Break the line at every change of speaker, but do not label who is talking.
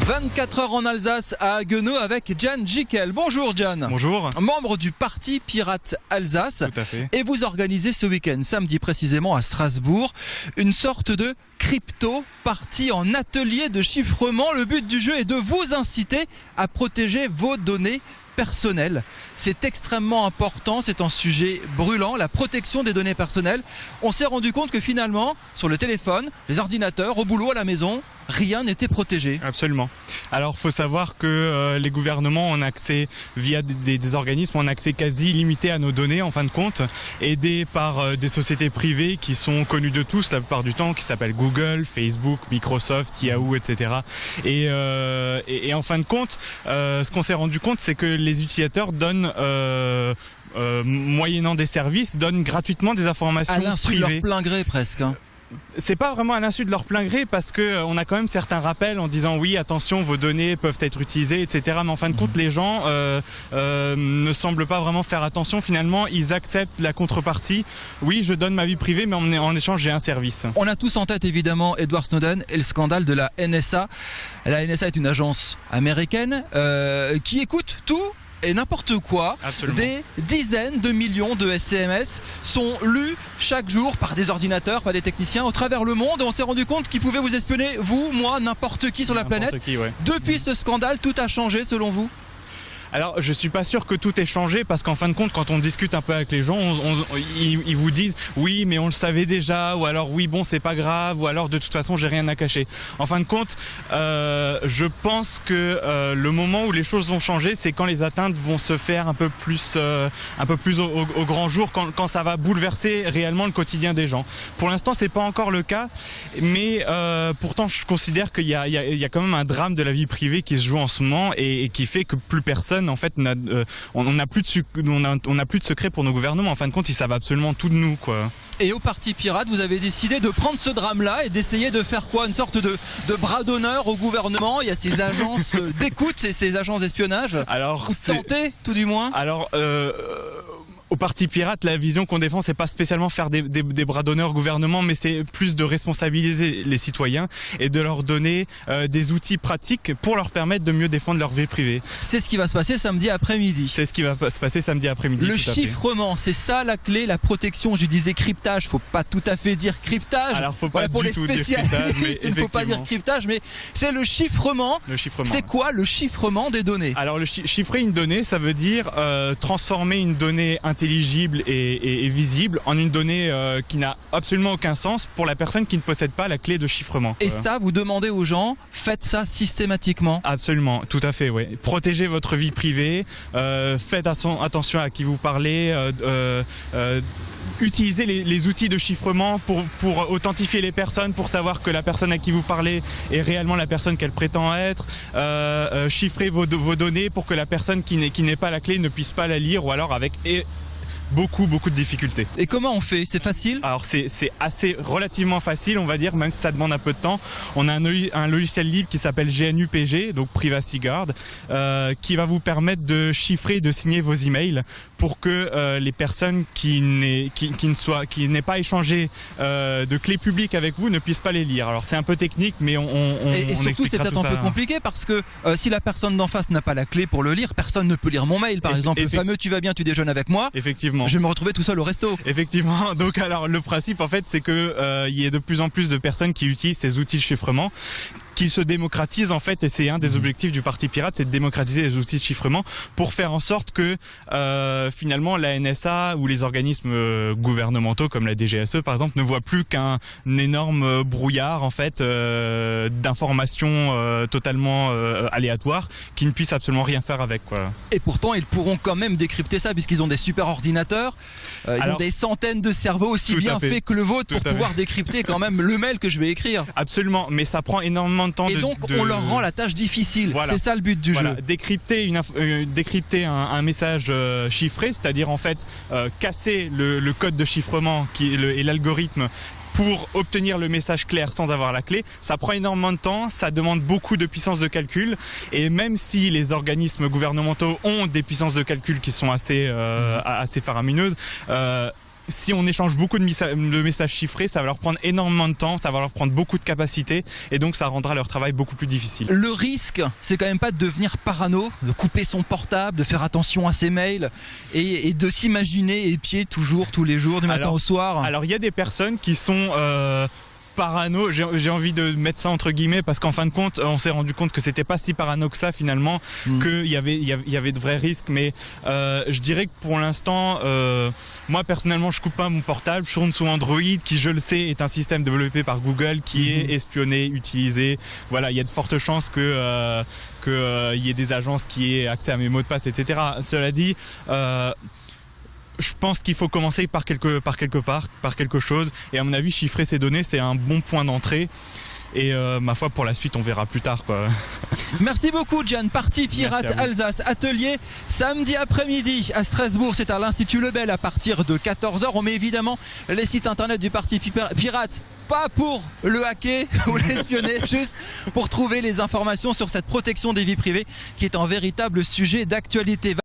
24 heures en Alsace à Haguenau avec Jan Jikel. Bonjour Jan.
Bonjour.
Membre du Parti Pirate Alsace.
Tout à fait.
Et vous organisez ce week-end, samedi précisément à Strasbourg, une sorte de crypto-partie en atelier de chiffrement. Le but du jeu est de vous inciter à protéger vos données personnelles. C'est extrêmement important, c'est un sujet brûlant, la protection des données personnelles. On s'est rendu compte que finalement, sur le téléphone, les ordinateurs, au boulot, à la maison, rien n'était protégé.
Absolument. Alors, faut savoir que les gouvernements ont accès, via des organismes, ont accès quasi illimité à nos données, en fin de compte, aidés par des sociétés privées qui sont connues de tous la plupart du temps, qui s'appellent Google, Facebook, Microsoft, Yahoo, etc. Et en fin de compte, ce qu'on s'est rendu compte, c'est que les utilisateurs donnent moyennant des services, donnent gratuitement des informations privées.
À l'insu de leur plein gré presque.
C'est pas vraiment à l'insu de leur plein gré parce que on a quand même certains rappels en disant oui, attention, vos données peuvent être utilisées, etc. Mais en fin de compte, les gens ne semblent pas vraiment faire attention. Finalement, ils acceptent la contrepartie. Oui, je donne ma vie privée, mais en échange, j'ai un service.
On a tous en tête évidemment Edward Snowden et le scandale de la NSA. La NSA est une agence américaine qui écoute tout et n'importe quoi.
Absolument.
Des dizaines de millions de SMS sont lus chaque jour par des ordinateurs, par des techniciens au travers le monde. Et on s'est rendu compte qu'ils pouvaient vous espionner, vous, moi, n'importe qui sur la planète.
Ouais.
Depuis ce scandale, tout a changé selon vous ?
Alors, je suis pas sûr que tout ait changé parce qu'en fin de compte, quand on discute un peu avec les gens, ils vous disent oui, mais on le savait déjà, ou alors oui, bon, c'est pas grave, ou alors de toute façon, j'ai rien à cacher. En fin de compte, je pense que le moment où les choses vont changer, c'est quand les atteintes vont se faire un peu plus au grand jour, quand ça va bouleverser réellement le quotidien des gens. Pour l'instant, c'est pas encore le cas, mais pourtant, je considère qu'il y a quand même un drame de la vie privée qui se joue en ce moment et qui fait que plus personne en fait on n'a plus de secret pour nos gouvernements. En fin de compte, ils savent absolument tout de nous, quoi.
Et au Parti Pirate, vous avez décidé de prendre ce drame-là et d'essayer de faire quoi ? Une sorte de bras d'honneur au gouvernement. Il y a ces agences d'écoute et ces agences d'espionnage.
Alors,
ou tenter, tout du moins.
Alors, au Parti Pirate, la vision qu'on défend, c'est pas spécialement faire des bras d'honneur au gouvernement, mais c'est plus de responsabiliser les citoyens et de leur donner des outils pratiques pour leur permettre de mieux défendre leur vie privée.
C'est ce qui va se passer samedi après-midi.
C'est ce qui va se passer samedi après-midi.
Le chiffrement, c'est ça la clé, la protection. Je disais cryptage, faut pas tout à fait dire cryptage.
Alors, faut pas
pour
du
les
tout dire
spécialistes,
cryptage,
il ne faut pas dire cryptage, mais c'est le chiffrement.
Le chiffrement.
C'est quoi le chiffrement des données ?
Alors, chiffrer une donnée, ça veut dire transformer une donnée intelligible et visible en une donnée qui n'a absolument aucun sens pour la personne qui ne possède pas la clé de chiffrement.
Et ça, vous demandez aux gens, faites ça systématiquement.
Absolument, tout à fait, oui. Protégez votre vie privée, faites attention à qui vous parlez, utilisez les outils de chiffrement pour authentifier les personnes, pour savoir que la personne à qui vous parlez est réellement la personne qu'elle prétend être. Chiffrez vos données pour que la personne qui n'est pas la clé ne puisse pas la lire, ou alors avec beaucoup de difficultés.
Et comment on fait ? C'est facile ?
Alors c'est assez relativement facile, on va dire, même si ça demande un peu de temps. On a un logiciel libre qui s'appelle GNU-PG, donc Privacy Guard, qui va vous permettre de chiffrer et de signer vos emails pour que les personnes qui n'aient pas échangé de clés publiques avec vous ne puissent pas les lire. Alors c'est un peu technique, mais
et surtout c'est peut-être un peu compliqué parce que si la personne d'en face n'a pas la clé pour le lire, personne ne peut lire mon mail, par exemple. Le fameux tu vas bien, tu déjeunes avec moi.
Effectivement.
Je vais me retrouver tout seul au resto.
Effectivement. Donc alors le principe en fait c'est que il y a de plus en plus de personnes qui utilisent ces outils de chiffrement, qui se démocratise en fait, et c'est un des objectifs du Parti Pirate, c'est de démocratiser les outils de chiffrement pour faire en sorte que finalement la NSA ou les organismes gouvernementaux comme la DGSE par exemple ne voient plus qu'un énorme brouillard en fait d'informations totalement aléatoires qui ne puissent absolument rien faire avec, quoi.
Et pourtant ils pourront quand même décrypter ça puisqu'ils ont des super ordinateurs, ils ont des centaines de cerveaux aussi bien faits que le vôtre pour pouvoir décrypter quand même le mail que je vais écrire.
Absolument, mais ça prend énormément de temps.
Et donc on leur rend la tâche difficile. Voilà. C'est ça le but du jeu.
Décrypter un message chiffré, c'est-à-dire en fait casser le code de chiffrement et l'algorithme pour obtenir le message clair sans avoir la clé, ça prend énormément de temps, ça demande beaucoup de puissance de calcul, et même si les organismes gouvernementaux ont des puissances de calcul qui sont assez faramineuses, si on échange beaucoup de messages chiffrés, ça va leur prendre énormément de temps, ça va leur prendre beaucoup de capacité et donc ça rendra leur travail beaucoup plus difficile.
Le risque, c'est quand même pas de devenir parano, de couper son portable, de faire attention à ses mails et de s'imaginer épier toujours, tous les jours, du matin au soir.
Alors il y a des personnes qui sont parano, j'ai envie de mettre ça entre guillemets parce qu'en fin de compte on s'est rendu compte que c'était pas si parano que ça finalement, qu'il y avait de vrais risques, mais je dirais que pour l'instant moi personnellement je coupe pas mon portable, je tourne sous Android qui, je le sais, est un système développé par Google qui est espionné, utilisé. Voilà, il y a de fortes chances que y ait des agences qui aient accès à mes mots de passe, etc. Cela dit, je pense qu'il faut commencer par quelque chose, et à mon avis chiffrer ces données c'est un bon point d'entrée, et ma foi pour la suite on verra plus tard quoi.
Merci beaucoup Gian. Partie Pirate Alsace, atelier samedi après-midi à Strasbourg, c'est à l'Institut Lebel à partir de 14h. On met évidemment les sites internet du Parti Pirate, pas pour le hacker ou l'espionner, juste pour trouver les informations sur cette protection des vies privées qui est un véritable sujet d'actualité.